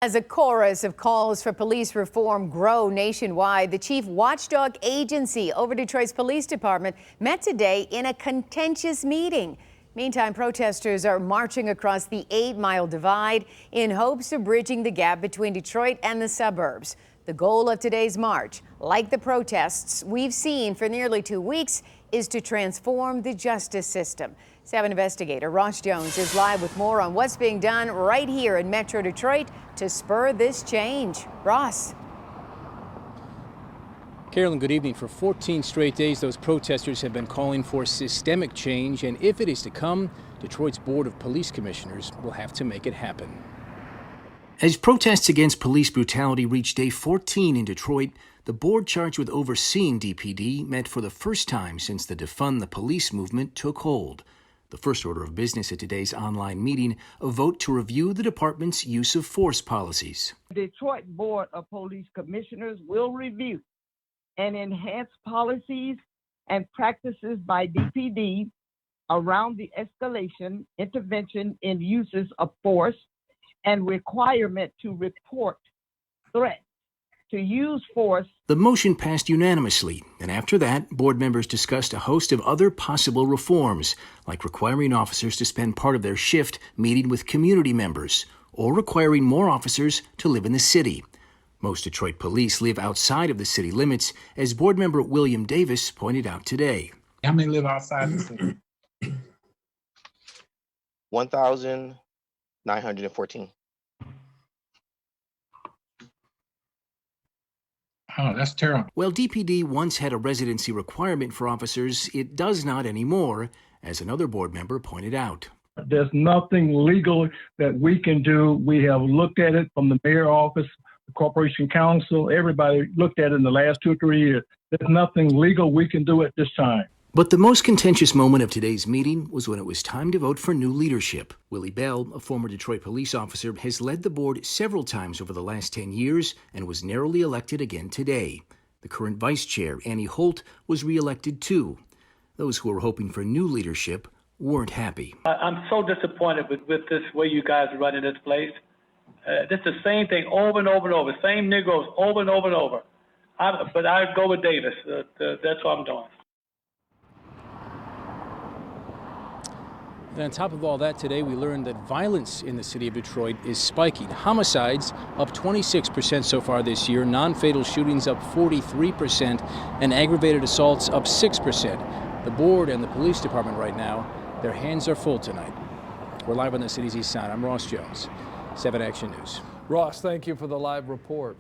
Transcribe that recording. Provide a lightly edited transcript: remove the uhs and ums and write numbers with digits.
As a chorus of calls for police reform grow nationwide, the chief watchdog agency over Detroit's police department met today in a contentious meeting. Meantime, protesters are marching across the 8-mile divide in hopes of bridging the gap between Detroit and the suburbs. The goal of today's march, like the protests we've seen for nearly 2 weeks, is to transform the justice system. 7 investigator Ross Jones is live with more on what's being done right here in Metro Detroit to spur this change. Ross. Carolyn, good evening. For 14 straight days, those protesters have been calling for systemic change, and if it is to come, Detroit's Board of Police Commissioners will have to make it happen. As protests against police brutality reached day 14 in Detroit, the board charged with overseeing DPD met for the first time since the Defund the Police movement took hold. The first order of business at today's online meeting, a vote to review the department's use of force policies. The Detroit Board of Police Commissioners will review and enhance policies and practices by DPD around the escalation, intervention in uses of force, and requirement to report threats to use force. The motion passed unanimously, and after that, board members discussed a host of other possible reforms, like requiring officers to spend part of their shift meeting with community members, or requiring more officers to live in the city. Most Detroit police live outside of the city limits, as board member William Davis pointed out today. How many live outside the city? 1,914. Oh, that's terrible. While DPD once had a residency requirement for officers, it does not anymore, as another board member pointed out. There's nothing legal that we can do. We have looked at it from the mayor's office, the corporation council, everybody looked at it in the last 2 or 3 years. There's nothing legal we can do at this time. But the most contentious moment of today's meeting was when it was time to vote for new leadership. Willie Bell, a former Detroit police officer, has led the board several times over the last 10 years and was narrowly elected again today. The current vice chair, Annie Holt, was reelected too. Those who were hoping for new leadership weren't happy. I'm so disappointed with this way you guys are running this place. This is the same thing over and over and over, same Negroes over and over and over. But I'd go with Davis. That's what I'm doing. And on top of all that, today we learned that violence in the city of Detroit is spiking. Homicides up 26% so far this year, non-fatal shootings up 43%, and aggravated assaults up 6%. The board and the police department right now, their hands are full tonight. We're live on the city's east side. I'm Ross Jones, 7 Action News. Ross, thank you for the live report.